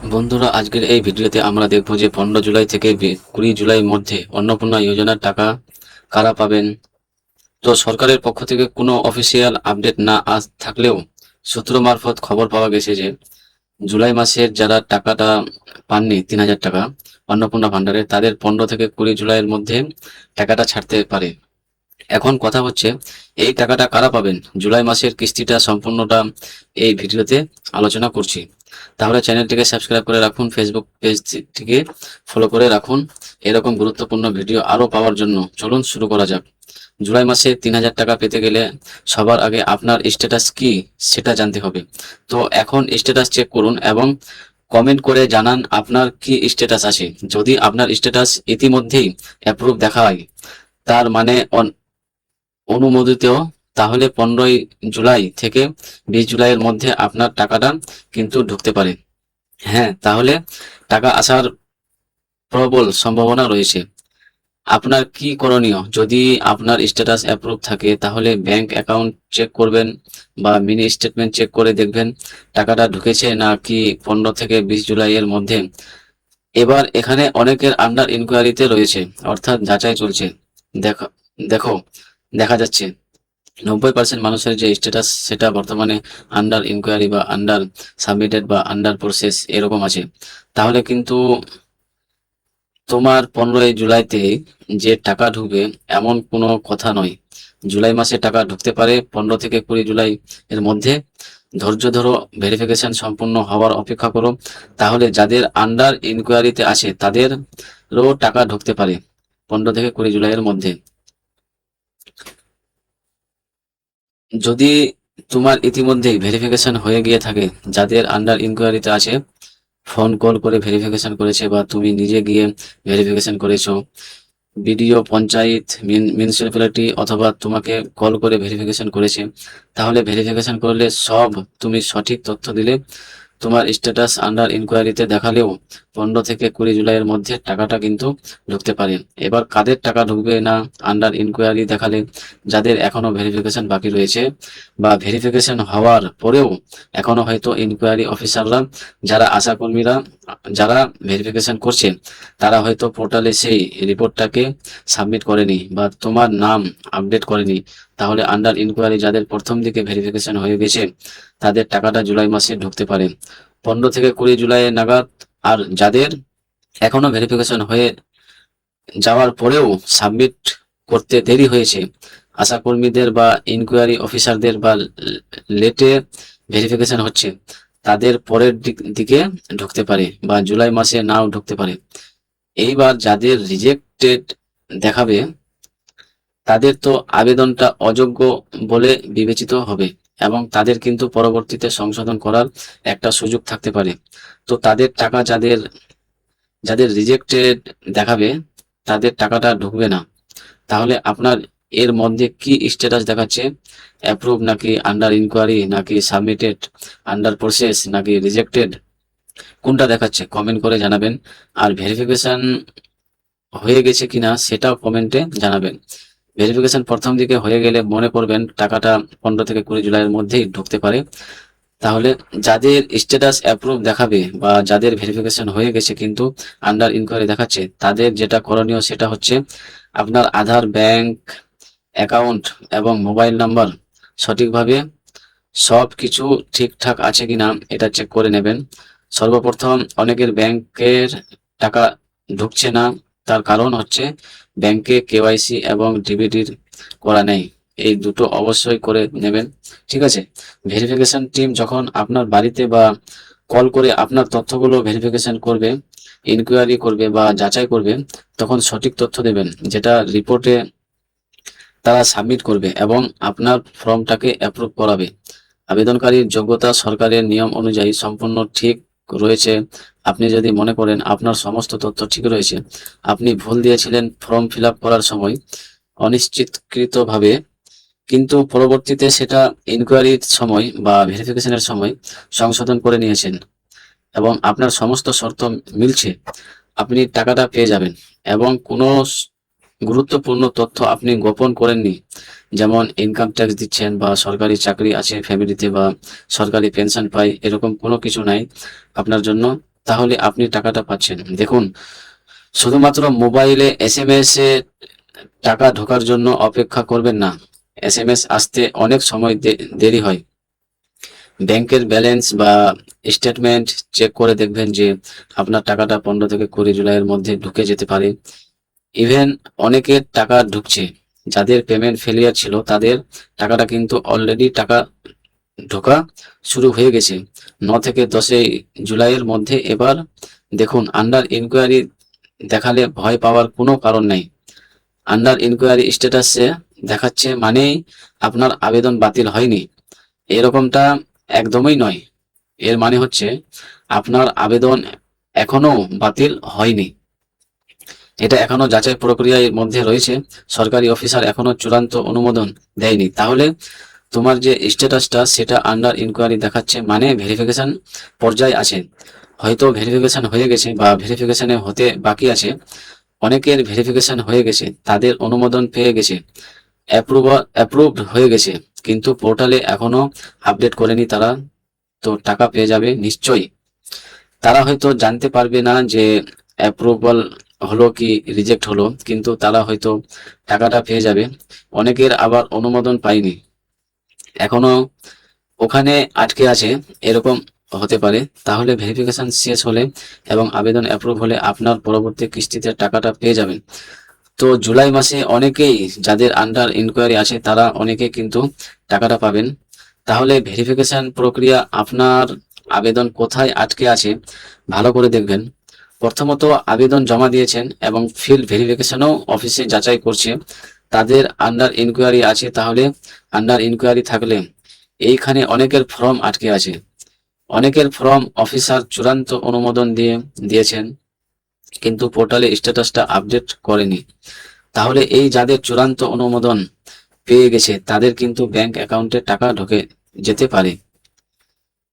বন্ধুরা, আজকের এই ভিডিওতে আমরা দেখব যে 15 জুলাই থেকে 20 জুলাইয়ের মধ্যে অন্নপূর্ণা যোজনার টাকা কারা পাবেন। তো সরকারের পক্ষ থেকে কোনো অফিসিয়াল আপডেট না থাকলেও সূত্র মারফত খবর পাওয়া গেছে যে জুলাই মাসের যারা টাকাটা পাননি 3,000 টাকা অন্নপূর্ণা ভান্ডারে, তাদের 15 থেকে 20 জুলাইয়ের মধ্যে টাকাটা ছাড়তে পারে। এখন কথা হচ্ছে, এই টাকাটা কারা পাবেন? জুলাই মাসের কিস্তিটা সম্পূর্ণটা এই ভিডিওতে আলোচনা করছি। তাহলে চ্যানেলটিকে সাবস্ক্রাইব করে রাখুন, ফেসবুক পেজটিকে ফলো করে রাখুন এরকম গুরুত্বপূর্ণ ভিডিও আরও পাওয়ার জন্য। চলুন শুরু করা যাক। জুলাই মাসে 3,000 টাকা পেতে গেলে সবার আগে আপনার স্ট্যাটাস কি সেটা জানতে হবে। তো এখন স্ট্যাটাস চেক করুন এবং কমেন্ট করে জানান আপনার কি স্ট্যাটাস আছে। যদি আপনার স্ট্যাটাস ইতিমধ্যেই অ্যাপ্রুভ দেখায়, তার মানে অনুমোদিত, তাহলে 15 জুলাই থেকে 20 জুলাইয়ের মধ্যে আপনার টাকাটা কিন্তু ঢুকতে পারে। হ্যাঁ, তাহলে টাকা আসার প্রবল সম্ভাবনা রয়েছে। আপনার কি করণীয়? যদি আপনার স্ট্যাটাস অ্যাপ্রুভ থাকে তাহলে ব্যাংক অ্যাকাউন্ট চেক করবেন বা মিনি স্টেটমেন্ট চেক করে দেখবেন টাকাটা ঢুকেছে নাকি 15 থেকে 20 জুলাইয়ের মধ্যে। এবার এখানে অনেকের আন্ডার ইনকোয়ারিতে রয়েছে, অর্থাৎ যাচাই চলছে। দেখো দেখো দেখা যাচ্ছে 90% মানুষের যে স্ট্যাটাস সেটা বর্তমানে আন্ডার ইনকোয়ারি বা আন্ডার সাবমিটেড বা আন্ডার প্রসেস এরকম আছে। তাহলে কিন্তু তোমার 15 জুলাইতে যে টাকা ঢুকবে এমন কোনো কথা নয়। জুলাই মাসে টাকা ঢুকতে পারে 15 থেকে 20 জুলাই এর মধ্যে। ধৈর্য ধরো, ভেরিফিকেশন সম্পূর্ণ হওয়ার অপেক্ষা করো। তাহলে যাদের আন্ডার ইনকোয়ারিতে আছে তাদেরও টাকা ঢুকতে পারে 15 থেকে 20 জুলাইয়ের মধ্যে। যদি তোমার ইতিমধ্যেই ভেরিফিকেশন হয়ে গিয়ে থাকে, যাদের আন্ডার ইনকোয়ারিতে আছে, ফোন কল করে ভেরিফিকেশন করেছে বা তুমি নিজে গিয়ে ভেরিফিকেশন করেছো, বিডিও, পঞ্চায়েত, মিউনিসিপ্যালিটি অথবা তোমাকে কল করে ভেরিফিকেশন করেছে, তাহলে ভেরিফিকেশন করলে সব তুমি সঠিক তথ্য দিলে তোমার স্ট্যাটাস আন্ডার ইনকোয়ারিতে দেখালেও 15 থেকে 20 জুলাইয়ের মধ্যে টাকাটা কিন্তু ঢুকতে পারে। এবার কাদের টাকা ঢুকবে না আন্ডার ইনকোয়ারি দেখালে? যাদের এখনো ভেরিফিকেশন বাকি রয়েছে বা ভেরিফিকেশন হওয়ার পরেও এখনো হয়তো ইনকোয়ারি অফিসাররা, যারা আশাকর্মীরা যারা ভেরিফিকেশন করছে, তারা হয়তো পোর্টালে সেই রিপোর্টটাকে সাবমিট করেনি বা তোমার নাম আপডেট করেনি। তাহলে আন্ডার ইনকোয়ারি যাদের প্রথম দিকে ভেরিফিকেশন হয়ে গেছে তাদের টাকাটা জুলাই মাসে ঢুকতে পারে 15 থেকে 20 জুলাই নাগাদ। আর যাদের এখনো ভেরিফিকেশন হয়ে যাওয়ার পরেও সাবমিট করতে দেরি হয়েছে, আশাকর্মীদের বা ইনকোয়ারি অফিসারদের বা লেটে ভেরিফিকেশন হচ্ছে, তাদের পরের দিকে ঢুকতে পারে বা জুলাই মাসে নাও ঢুকতে পারে। এইবার যাদের রিজেক্টেড দেখাবে তাদের তো আবেদনটা অযোগ্য বলে বিবেচিত হবে এবং তাদের কিন্তু পরবর্তীতে সংশোধন করার একটা সুযোগ থাকতে পারে। তো তাদের টাকা যাদের যাদের রিজেক্টেড দেখাবে তাদের টাকাটা ঢুকবে না। তাহলে আপনার এর মধ্যে কি স্ট্যাটাস দেখাচ্ছে? অ্যাপ্রুভ নাকি আন্ডার ইনকোয়ারি নাকি সাবমিটেড, আন্ডার প্রসেস নাকি রিজেক্টেড, কোনটা দেখাচ্ছে? কমেন্ট করে জানাবেন। আর ভেরিফিকেশন হয়ে গেছে কিনা সেটাও কমেন্টে জানাবেন। ভেরিফিকেশন প্রথম দিকে হয়ে গেলে মনে করবেন টাকাটা 15 থেকে 20 জুলাইয়ের মধ্যেই ঢুকতে পারে। তাহলে যাদের স্ট্যাটাস অ্যাপ্রুভ দেখাবে বা যাদের ভেরিফিকেশন হয়ে গেছে কিন্তু আন্ডার ইনকোয়ারি দেখাচ্ছে, তাদের যেটা করণীয় সেটা হচ্ছে আপনার আধার, ব্যাংক অ্যাকাউন্ট এবং মোবাইল নাম্বার সঠিকভাবে সব কিছু ঠিকঠাক আছে কিনা এটা চেক করে নেবেন। সর্বপ্রথম অনেকের ব্যাংকের টাকা ঢুকছে না, তার কারণ হচ্ছে ব্যাংকে কেওয়াইসি এবং ডিবিটির করা নেই। এই দুটো অবশ্যই করে নেবেন, ঠিক আছে? ভেরিফিকেশন টিম যখন আপনার বাড়িতে বা কল করে আপনার তথ্যগুলো ভেরিফিকেশন করবে, ইনকোয়ারি করবে বা যাচাই করবে, তখন সঠিক তথ্য দেবেন যেটা রিপোর্টে তারা সাবমিট করবে এবং আপনার ফর্মটাকে অ্যাপ্রুভ করাবে। আবেদনকারীর যোগ্যতা সরকারের নিয়ম অনুযায়ী সম্পূর্ণ ঠিক রয়েছে। আপনি যদি মনে করেন আপনার সমস্ত তথ্য ঠিক রয়েছে, আপনি ভুল দিয়েছিলেন ফর্ম ফিল আপ করার সময় অনিশ্চিতকৃতভাবে, কিন্তু পরবর্তীতে সেটা ইনকোয়ারির সময় বা ভেরিফিকেশনের সময় সংশোধন করে নিয়েছেন এবং আপনার সমস্ত শর্ত মিলছে, আপনি টাকাটা পেয়ে যাবেন। এবং কোনো গুরুত্বপূর্ণ তথ্য আপনি গোপন করেননি, যেমন ইনকাম ট্যাক্স দিচ্ছেন বা সরকারি চাকরি আছে ফ্যামিলিতে বা সরকারি পেনশন পাই, এরকম কোনো কিছু নাই আপনার জন্য। তাহলে আপনি টাকাটা পাচ্ছেন। দেখুন, শুধুমাত্র মোবাইলে এসএমএস এ টাকা ঢোকার জন্য অপেক্ষা করবেন না। এসএমএস আসতে অনেক সময় দেরি হয়। ব্যাংকের ব্যালেন্স বা স্টেটমেন্ট চেক করে দেখবেন যে আপনার টাকাটা 15 থেকে 20 জুলাইয়ের মধ্যে ঢুকে যেতে পারে। ইভেন অনেকের টাকা ঢুকছে, যাদের পেমেন্ট ফেলিয়ার ছিল তাদের টাকাটা কিন্তু অলরেডি টাকা ঢোকা শুরু হয়ে গেছে 9 থেকে 10 জুলাইয়ের মধ্যে। এবার দেখুন, আন্ডার ইনকোয়ারি দেখালে ভয় পাওয়ার কোনো কারণ নেই। আন্ডার ইনকোয়ারি স্ট্যাটাসে দেখাচ্ছে মানেই আপনার আবেদন বাতিল হয়নি, এরকমটা একদমই নয়। এর মানে হচ্ছে আপনার আবেদন এখনো বাতিল হয়নি, এটা এখনো যাচাই প্রক্রিয়ার মধ্যে রয়েছে, সরকারি অফিসার এখনো চূড়ান্ত অনুমোদন দেয়নি। তাহলে তোমার যে স্ট্যাটাসটা সেটা আন্ডার ইনকোয়ারি দেখাচ্ছে মানে ভেরিফিকেশন পর্যায়ে আছে। হয়তো ভেরিফিকেশন হয়ে গেছে বা ভেরিফিকেশনে হতে বাকি আছে। অনেকের ভেরিফিকেশন হয়ে গেছে, তাদের অনুমোদন পেয়ে গেছে, অ্যাপ্রুভড হয়ে গেছে, কিন্তু পোর্টালে এখনো আপডেট করেনি তারা। তো টাকা পেয়ে যাবে নিশ্চয়ই। তারা হয়তো জানতে পারবে না যে অ্যাপ্রুভাল হলো কি রিজেক্ট হলো, কিন্তু তারা হয়তো টাকাটা পেয়ে যাবে। অনেকের আবার অনুমোদন পায়নি, এখনো ওখানে আটকে আছে, এরকম হতে পারে। তাহলে ভেরিফিকেশন শেষ হলে এবং আবেদন অ্যাপ্রুভ হলে আপনার পরবর্তী কিস্তিতে টাকাটা পেয়ে যাবেন। তো জুলাই মাসে অনেকেই যাদের আন্ডার ইনকোয়ারি আছে তারা অনেকে কিন্তু টাকাটা পাবেন। তাহলে ভেরিফিকেশন প্রক্রিয়া আপনার আবেদন কোথায় আটকে আছে ভালো করে দেখবেন। প্রথমত, আবেদন জমা দিয়েছেন এবং ফিল্ড ভেরিফিকেশনও অফিসে যাচাই করছে তাদের আন্ডার ইনকোয়ারি আছে। তাহলে আন্ডার ইনকোয়ারি থাকলে এইখানে অনেকের ফর্ম আটকে আছে, অনেকের ফর্ম অফিসার চূড়ান্ত অনুমোদন দিয়েছেন কিন্তু পোর্টালে স্ট্যাটাসটা আপডেট করেনি। তাহলে এই যাদের চূড়ান্ত অনুমোদন পেয়ে গেছে তাদের কিন্তু ব্যাংক অ্যাকাউন্টে টাকা ঢুকে যেতে পারে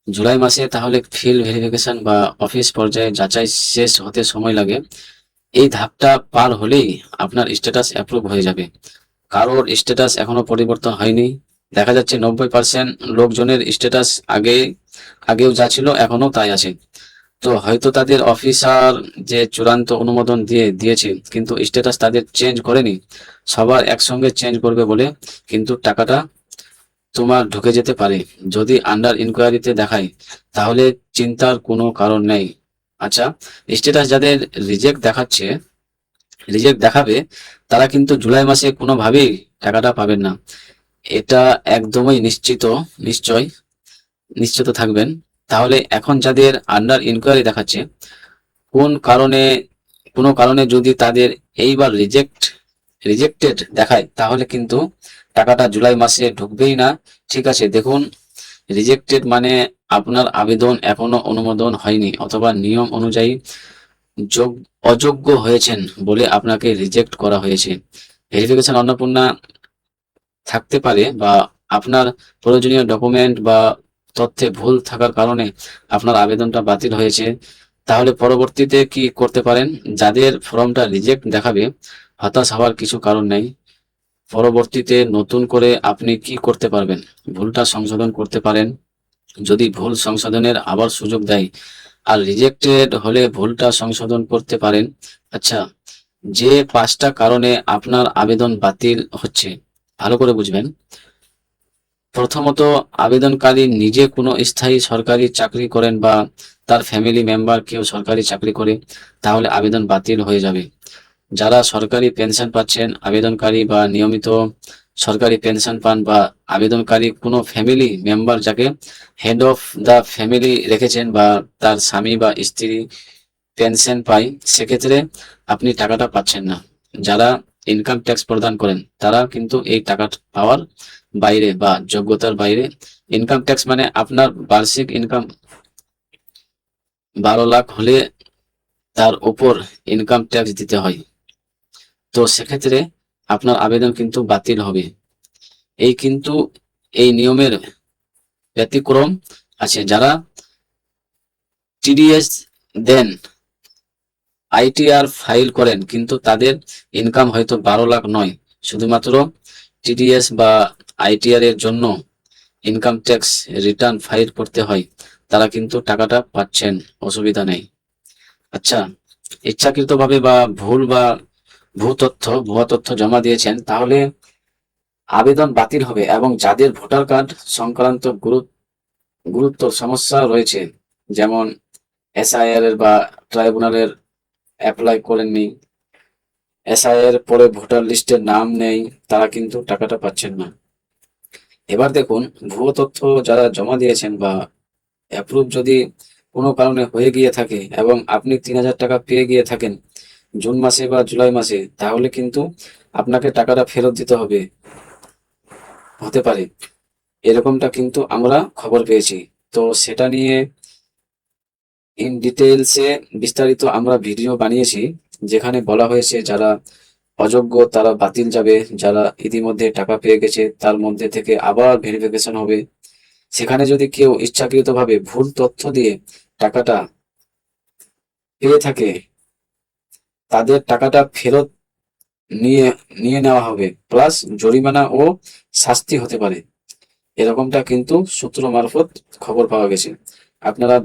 জুলাই মাসে। তাহলে ফিল্ড ভেরিফিকেশন বা অফিস পর্যায়ে যাচাই শেষ হতে সময় লাগে। এই ধাপটা পার হলেই আপনার স্ট্যাটাস অ্যাপ্রুভ হয়ে যাবে। কারোর স্ট্যাটাস এখনো পরিবর্তন হয়নি, দেখা যাচ্ছে 90% লোকজনের স্ট্যাটাস আগেও যা ছিল এখনো তাই আছে। তো হয়তো তাদের অফিসার যে চূড়ান্ত অনুমোদন দিয়েছে কিন্তু স্ট্যাটাস তাদের চেঞ্জ করেনি, সবার একসঙ্গে চেঞ্জ করবে বলে কিন্তু টাকাটা তোমার ঢুকে যেতে পারে। যদি আন্ডার ইনকোয়ারিতে দেখায় তাহলে চিন্তার কোনো কারণ নেই। আচ্ছা, স্ট্যাটাস যাদের রিজেক্ট দেখাবে তারা কিন্তু জুলাই মাসে কোনোভাবেই টাকাটা পাবেন না, এটা একদমই নিশ্চিত থাকবেন। তাহলে এখন যাদের আন্ডার ইনকোয়ারি দেখাচ্ছে কোন কারণে কোনো কারণে যদি তাদের এইবার রিজেক্টেড দেখায় তাহলে কিন্তু টাকাটা জুলাই মাসে ঢুকবেই না। ঠিক আছে, দেখুন, রিজেক্টেড মানে আপনার আবেদন এখনো অনুমোদন হয়নি অথবা নিয়ম অনুযায়ী অযোগ্য হয়েছেন বলে আপনাকে রিজেক্ট করা হয়েছে। ভেরিফিকেশন অন্নপূর্ণা থাকতে পারে বা আপনার প্রয়োজনীয় ডকুমেন্ট বা তথ্যে ভুল থাকার কারণে আপনার আবেদনটা বাতিল হয়েছে। তাহলে পরবর্তীতে কি করতে পারেন? যাদের ফর্মটা রিজেক্ট দেখাবে হতাশ হওয়ার কিছু কারণ নেই। পরবর্তীতে নতুন করে আপনি কি করতে পারবেন? ভুলটা সংশোধন করতে পারেন, যদি ভুল সংশোধনের আবার সুযোগ দেয়। আর রিজেক্টেড হলে ভুলটা সংশোধন করতে পারেন। আচ্ছা, যে 5টা কারণে আপনার আবেদন বাতিল হচ্ছে ভালো করে বুঝবেন। প্রথমত, আবেদনকারী নিজে কোনো স্থায়ী সরকারি চাকরি করেন বা তার ফ্যামিলি মেম্বার কেউ সরকারি চাকরি করে, তাহলে আবেদন বাতিল হয়ে যাবে। যারা সরকারি পেনশন পাচ্ছেন আবেদনকারী বা নিয়মিত সরকারি পেনশন পান বা আবেদনকারী কোনো ফ্যামিলি মেম্বার যাকে হেড অফ দ্য ফ্যামিলি রেখেছেন বা তার স্বামী বা স্ত্রী পেনশন পায়, সেক্ষেত্রে আপনি টাকাটা পাচ্ছেন না। যারা ইনকাম ট্যাক্স প্রদান করেন তারা কিন্তু এই টাকা পাওয়ার বাইরে বা যোগ্যতার বাইরে। ইনকাম ট্যাক্স মানে আপনার বার্ষিক ইনকাম 12 লাখ হলে তার উপর ইনকাম ট্যাক্স দিতে হয়। তো সেক্ষেত্রে আপনার আবেদন কিন্তু বাতিল হবে। এই নিয়মের ব্যতিক্রম আছে, যারা টিডিএস দেন, আইটিআর ফাইল করেন কিন্তু তাদের ইনকাম হয়তো 12 লাখ নয়, শুধুমাত্র টিডিএস বা আইটিআর এর জন্য ইনকাম ট্যাক্স রিটার্ন ফাইল করতে হয়, তারা কিন্তু টাকাটা পাচ্ছেন, অসুবিধা নেই। আচ্ছা, ইচ্ছাকৃতভাবে বা ভুয়া তথ্য জমা দিয়েছেন, তাহলে আবেদন বাতিল হবে। এবং যাদের ভোটার কার্ড সংক্রান্ত গুরুতর সমস্যা রয়েছে, যেমন এসআইআর এর বা ট্রাইব্যুনালের অ্যাপ্লাই করেননি, এসআইআর পরে ভোটার লিস্টে নাম নেই, তারা কিন্তু টাকাটা পাচ্ছেন না। এবার দেখুন, ভুয়ো তথ্য যারা জমা দিয়েছেন বা অ্যাপ্রুভ যদি কোনো কারণে হয়ে গিয়ে থাকে এবং আপনি ৩,০০০ টাকা পেয়ে গিয়ে থাকেন জুন মাসে বা জুলাই মাসে, তাহলে কিন্তু আপনাকে টাকাটা ফেরত দিতে হবে, হতে পারে। এরকমটা কিন্তু আমরা খবর পেয়েছি। তো সেটা নিয়ে ইন ডিটেলসে বিস্তারিত আমরা ভিডিও বানিয়েছি, যেখানে বলা হয়েছে যারা অযোগ্য তারা বাতিল যাবে, যারা ইতিমধ্যে টাকা পেয়ে গেছে তার মধ্যে থেকে আবার ভেরিফিকেশন হবে। সেখানে যদি কেউ ইচ্ছাকৃতভাবে ভুল তথ্য দিয়ে টাকাটা পেয়ে থাকে, তাদের টাকাটা ফেরত নিয়ে নিয়ে নেওয়া হবে, প্লাস জরিমানা ও শাস্তি হতে পারে। এরকমটা কিন্তু সূত্র মারফত খবর পাওয়া গেছে। আপনারা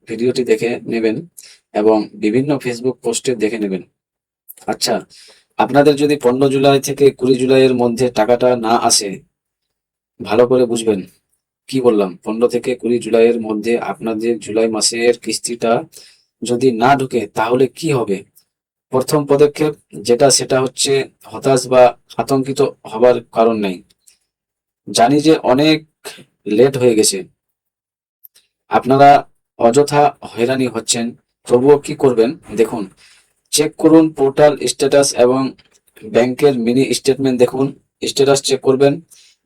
ভিডিওটি দেখে নেবেন এবং বিভিন্ন ফেসবুক পোস্টে দেখে নেবেন। আচ্ছা, আপনাদের যদি 15 জুলাই থেকে 20 জুলাইয়ের মধ্যে টাকাটা না আসে, ভালো করে বুঝবেন কি বললাম। 15 থেকে 20 জুলাইয়ের মধ্যে আপনাদের জুলাই মাসের কিস্তিটা যদি না ঢুকে, তাহলে কি হবে? প্রথম পদক্ষেপ যেটা, সেটা হচ্ছে হতাশ বা আতঙ্কিত হবার কারণ নেই। জানি যে অনেক লেট হয়ে গেছে, আপনারা অযথা হয়রানি হচ্ছেন, তবুও কি করবেন দেখুন। চেক করুন পোর্টাল স্ট্যাটাস এবং ব্যাংকের মিনি স্টেটমেন্ট দেখুন। স্ট্যাটাস চেক করবেন,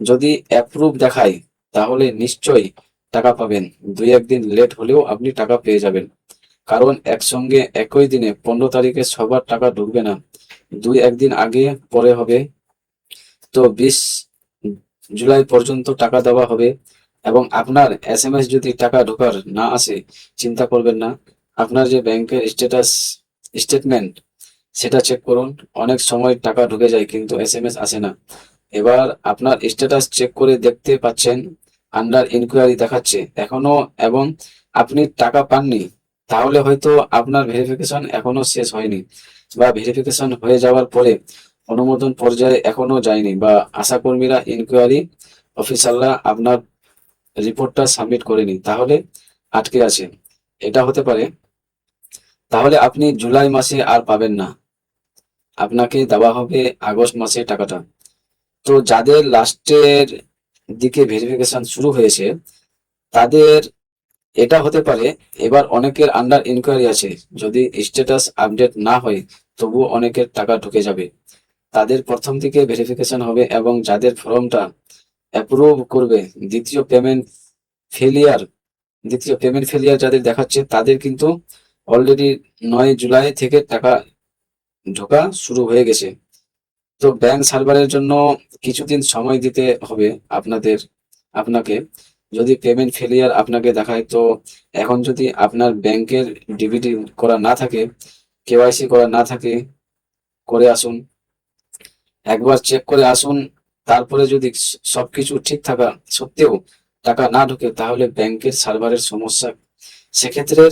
যদি অ্যাপ্রুভ দেখায় তাহলে নিশ্চয়ই টাকা পাবেন। 2-1 দিন লেট হলেও আপনি টাকা পেয়ে যাবেন, কারণ একসঙ্গে একই দিনে 15 তারিখে সবার টাকা ঢুকবে না, 2-1 দিন আগে পরে হবে। তো 20 জুলাই পর্যন্ত টাকা দেওয়া হবে। এবং আপনার এসএমএস যদি টাকা ঢোকার না আসে, চিন্তা করবেন না। আপনার যে ব্যাংকের স্টেটমেন্ট, সেটা চেক করুন। অনেক সময় টাকা ঢুকে যায় কিন্তু এসএমএস আসে না। এবার আপনার স্ট্যাটাস চেক করে দেখতে পাচ্ছেন আন্ডার ইনকোয়ারি দেখাচ্ছে এখনো, এবং আপনি টাকা পাননি, তাহলে হয়তো আপনার ভেরিফিকেশন এখনো শেষ হয়নি, বা ভেরিফিকেশন হয়ে যাওয়ার পরে অনুমোদন পর্যায়ে এখনো যায়নি, বা আশাকর্মীরা ইনকোয়ারি অফিসাররা আপনার রিপোর্টটা সাবমিট করেনি, তাহলে আটকে আছে। এটা হতে পারে। তাহলে আপনি জুলাই মাসে আর পাবেন না, আপনাকে দেওয়া হবে আগস্ট মাসে টাকাটা। তো যাদের লাস্টের দিকে ভেরিফিকেশন শুরু হয়েছে, তাদের এটা হতে পারে। এবার অনেকের আন্ডার ইনকোয়ারি আছে, যদি স্ট্যাটাস আপডেট না হয় তবুও অনেকের টাকা ঢুকে যাবে। তাদের প্রথম দিকে ভেরিফিকেশন হবে, এবং যাদের ফর্মটা অ্যাপ্রুভ করবে, দ্বিতীয় পেমেন্ট ফেলিয়ার দ্বিতীয় পেমেন্ট ফেলিয়ার যাদের দেখাচ্ছে, তাদের কিন্তু অলরেডি 9 জুলাই থেকে টাকা ঢোকা শুরু হয়ে গেছে। তো ব্যাংক সার্ভারের জন্য কিছুদিন সময় দিতে হবে আপনাকে। যদি পেমেন্ট ফেলিয়ার আপনাকে দেখায়, তো এখন যদি আপনার ব্যাংকের ডিবিটি করা না থাকে, কেওয়াইসি করা না থাকে, করে আসুন, একবার চেক করে আসুন। তারপরে যদি সবকিছু ঠিক থাকা সত্ত্বেও টাকা না ঢোকে, তাহলে ব্যাংকের সার্ভারের সমস্যা। সেক্ষেত্রে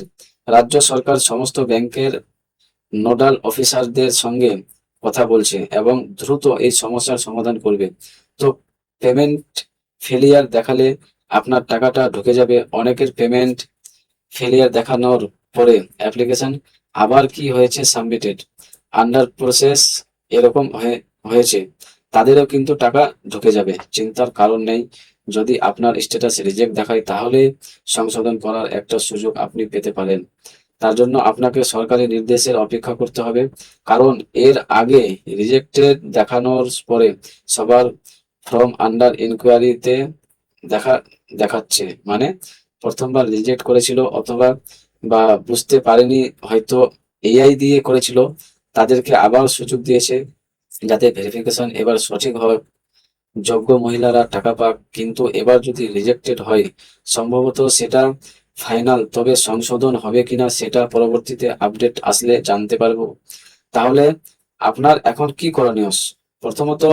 রাজ্য সরকার সমস্ত ব্যাংকের নোডাল অফিসারদের সঙ্গে কথা বলছে এবং দ্রুত এই সমস্যার সমাধান করবে। তো পেমেন্ট ফেলিয়ার দেখালে আপনার টাকাটা ঢুকে যাবে। অনেকের পেমেন্ট ফেলিয়ার দেখানোর পরে অ্যাপ্লিকেশন আবার কি হয়েছে সাবমিটেড, আন্ডার প্রসেস এরকম হয়েছে, তাদেরও কিন্তু টাকা ঢুকে যাবে, চিন্তার কারণ নেই। যদি আপনার স্ট্যাটাস রিজেক্ট দেখায়, তাহলে সংশোধন করার একটা সুযোগ আপনি পেতে পারেন। তার জন্য আপনাকে সরকারি নির্দেশের অপেক্ষা করতে হবে, কারণ এর আগে রিজেক্টেড দেখানোর পরে সবার ফর্ম আন্ডার ইনকোয়ারিতে দেখা দেখাচ্ছে, মানে প্রথমবার রিজেক্ট করেছিল, অথবা বা বুঝতে পারেনি, হয়তো এআই দিয়ে করেছিল, তাদেরকে আবার সুযোগ দিয়েছে যাতে ভেরিফিকেশন এবার সঠিক হয়, যোগ্য মহিলারা টাকা পাক। কিন্তু এবার যদি রিজেক্টেড হয়, সম্ভবত সেটা ফাইনাল, তবে সংশোধন হবে কিনা সেটা পরবর্তীতে আপডেট আসলে জানতে পারবো। তাহলে আপনার এখন কি করণীয়? প্রথমত,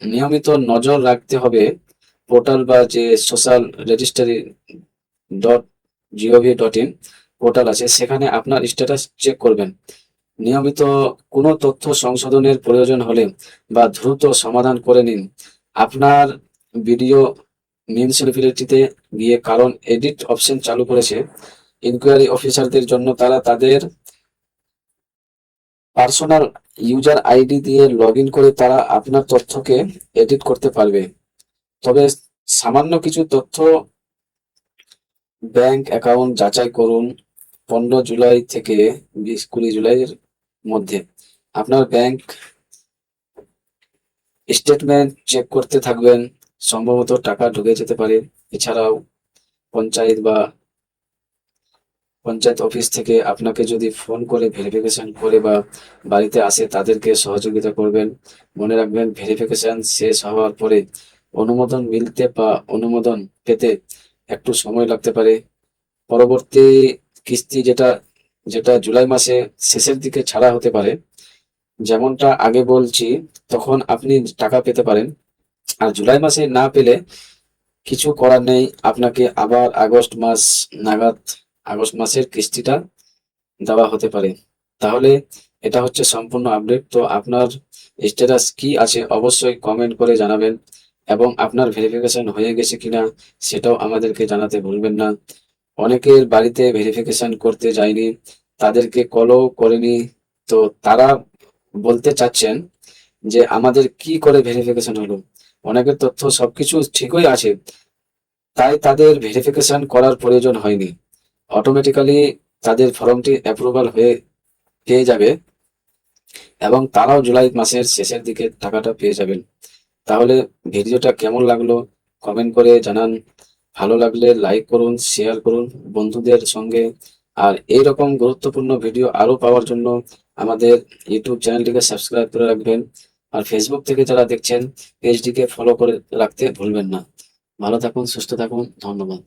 নিয়মিত নজর রাখতে হবে পোর্টাল বা যে সোশ্যাল রেজিস্ট্রি .gov.in, পোর্টাল আছে, সেখানে আপনার স্ট্যাটাস চেক করবেন। নিয়মিত কোনো তথ্য সংশোধনের প্রয়োজন হলে বা দ্রুত সমাধান করে নিন আপনার ভিডিও মিউনিসিপ্যালিটিতে গিয়ে, কারণ এডিট অপশন চালু করেছে ইনকোয়ারি অফিসারদের জন্য। তারা তাদের পার্সোনাল ইউজার আইডি দিয়ে লগ ইন করে তারা আপনার তথ্যকে এডিট করতে পারবে। তবে সামান্য কিছু তথ্য, ব্যাংক অ্যাকাউন্ট যাচাই করুন 15 জুলাই থেকে 20-20 জুলাইয়ের মধ্যে। আপনার ব্যাংক স্টেটমেন্ট চেক করতে থাকবেন, সম্ভবত টাকা ঢুকে যেতে পারে। এছাড়াও পঞ্চায়েত বা পঞ্চায়েত অফিস থেকে আপনাকে যদি ফোন করে ভেরিফিকেশন করে বা বাড়িতে আসে, তাদেরকে সহযোগিতা করবেন। মনে রাখবেন, ভেরিফিকেশন শেষ হওয়ার পরে অনুমোদন মিলতে বা অনুমোদন পেতে একটু সময় লাগতে পারে। পরবর্তী কিস্তি যেটা যেটা জুলাই মাসে শেষের দিকে ছাড়া হতে পারে, যেমনটা আগে বলছি, তখন আপনি টাকা পেতে পারেন। আর জুলাই মাসে না পেলে কিছু করার নেই, আপনাকে আবার আগস্ট মাস নাগাদ, আগস্ট মাসের কিস্তিটা দেওয়া হতে পারে। তাহলে এটা হচ্ছে সম্পূর্ণ আপডেট। তো আপনার স্ট্যাটাস কি আছে অবশ্যই কমেন্ট করে জানাবেন, এবং আপনার ভেরিফিকেশন হয়ে গেছে কিনা সেটাও আমাদেরকে জানাতে ভুলবেন না। অনেকের বাড়িতে ভেরিফিকেশন করতে যায়নি, তাদেরকে কলও করেনি, তো তারা বলতে চাচ্ছেন যে আমাদের কি করে ভেরিফিকেশন হলো। অনেকের তথ্য সবকিছু ঠিকই আছে, তাই তাদের ভেরিফিকেশন করার প্রয়োজন হয়নি, অটোমেটিক্যালি তাদের ফর্মটি অ্যাপ্রুভাল হয়ে পেয়ে যাবে, এবং তারাও জুলাই মাসের শেষের দিকে টাকাটা পেয়ে যাবেন। তাহলে ভিডিওটা কেমন লাগলো কমেন্ট করে জানান। ভালো লাগলে লাইক করুন, শেয়ার করুন বন্ধুদের সঙ্গে। আর এইরকম গুরুত্বপূর্ণ ভিডিও আরো পাওয়ার জন্য আমাদের ইউটিউব চ্যানেলটিকে সাবস্ক্রাইব করে রাখবেন। আর ফেসবুক থেকে যারা দেখছেন, পেজটিকে ফলো করে রাখতে ভুলবেন না। ভালো থাকুন, সুস্থ থাকুন, ধন্যবাদ।